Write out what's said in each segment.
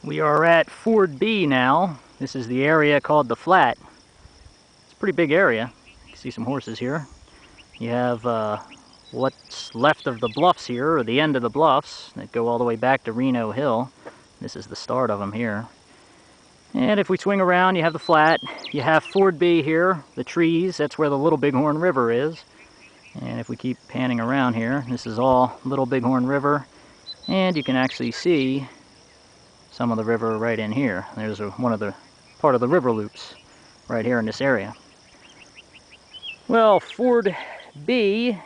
We are at Ford B now. This is the area called the Flat. It's a pretty big area. You can see some horses here. You have what's left of the bluffs here, or the end of the bluffs, that go all the way back to Reno Hill. This is the start of them here. And if we swing around, you have the Flat. You have Ford B here, the trees. That's where the Little Bighorn River is. And if we keep panning around here, this is all Little Bighorn River. And you can actually see some of the river right in here. There's one of the part of the river loops right here in this area. Well, Ford B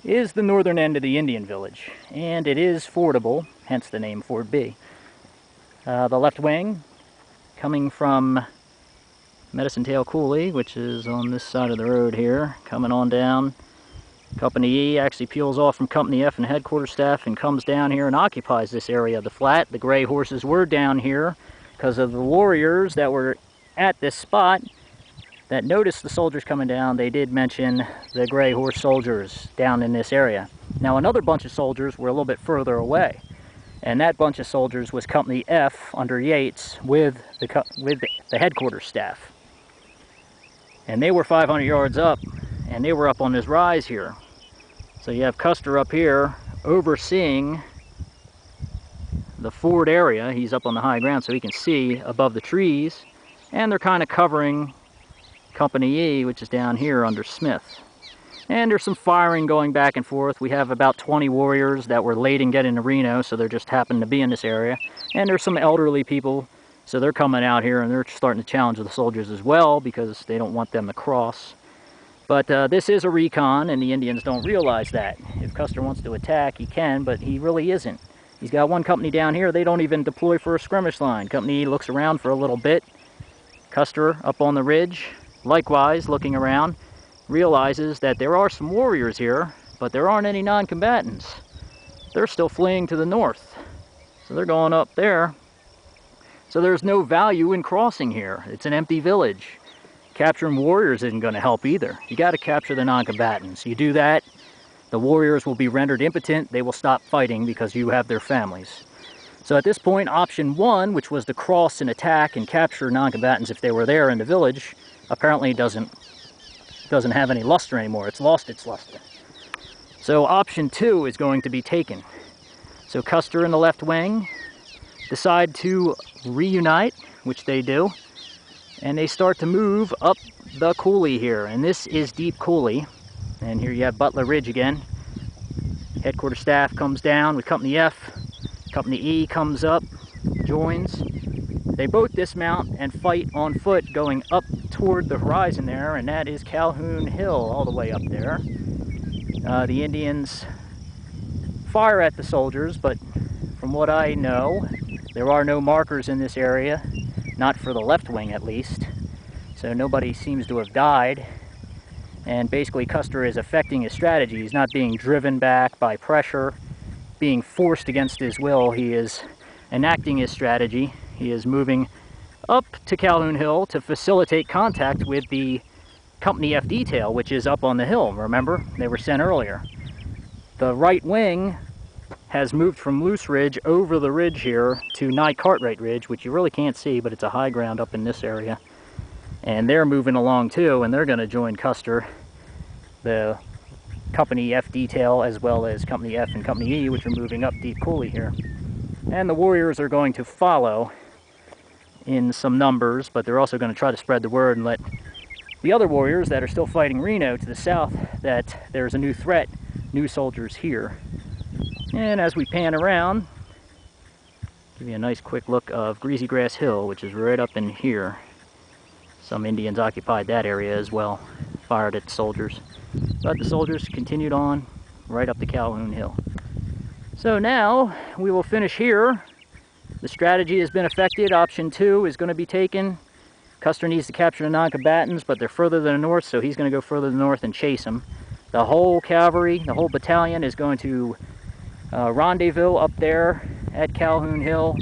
is the northern end of the Indian village, and it is fordable, hence the name Ford B. The left wing, coming from Medicine Tail Coulee, which is on this side of the road here, coming on down. Company E actually peels off from Company F and headquarters staff and comes down here and occupies this area of the Flat. The gray horses were down here because of the warriors that were at this spot that noticed the soldiers coming down. They did mention the gray horse soldiers down in this area. Now another bunch of soldiers were a little bit further away, and that bunch of soldiers was Company F under Yates with the headquarters staff. And they were 500 yards up, and they were up on this rise here. So you have Custer up here overseeing the Ford area. He's up on the high ground so he can see above the trees, and they're kind of covering Company E, which is down here under Smith. And there's some firing going back and forth. We have about 20 warriors that were late in getting to Reno, so they're just happened to be in this area. And there's some elderly people, so they're coming out here and they're starting to challenge the soldiers as well because they don't want them to cross. But this is a recon, and the Indians don't realize that. If Custer wants to attack, he can, but he really isn't. He's got one company down here. They don't even deploy for a skirmish line. Company E looks around for a little bit. Custer up on the ridge, likewise looking around, realizes that there are some warriors here, but there aren't any non-combatants. They're still fleeing to the north. So they're going up there. So there's no value in crossing here. It's an empty village. Capturing warriors isn't going to help either. You got to capture the non-combatants. You do that, the warriors will be rendered impotent. They will stop fighting because you have their families. So at this point, option one, which was to cross and attack and capture non-combatants if they were there in the village, apparently doesn't have any luster anymore. It's lost its luster. So option two is going to be taken. So Custer and the left wing decide to reunite, which they do. And they start to move up the coulee here. And this is Deep Coulee. And here you have Butler Ridge again. Headquarters staff comes down with Company F. Company E comes up, joins. They both dismount and fight on foot going up toward the horizon there. And that is Calhoun Hill all the way up there. The Indians fire at the soldiers, but from what I know, there are no markers in this area. Not for the left wing, at least. So nobody seems to have died. And basically Custer is affecting his strategy. He's not being driven back by pressure, being forced against his will. He is enacting his strategy. He is moving up to Calhoun Hill to facilitate contact with the Company F detail, which is up on the hill. Remember, they were sent earlier. The right wing has moved from Loose Ridge over the ridge here to nigh Cartwright Ridge, which you really can't see, but it's a high ground up in this area. And they're moving along too, and they're going to join Custer, the Company F detail, as well as Company F and Company E, which are moving up Deep Coulee here. And the warriors are going to follow in some numbers, but they're also going to try to spread the word and let the other warriors that are still fighting Reno to the south that there's a new threat, new soldiers here. And as we pan around, give you a nice quick look of Greasy Grass Hill, which is right up in here. Some Indians occupied that area as well, fired at the soldiers. But the soldiers continued on right up to Calhoun Hill. So now we will finish here. The strategy has been effected. Option two is going to be taken. Custer needs to capture the non-combatants, but they're further to the north, so he's going to go further to the north and chase them. The whole cavalry, the whole battalion is going to rendezvous up there at Calhoun Hill,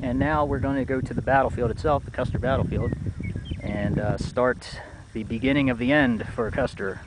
and now we're going to go to the battlefield itself, the Custer battlefield, and start the beginning of the end for Custer.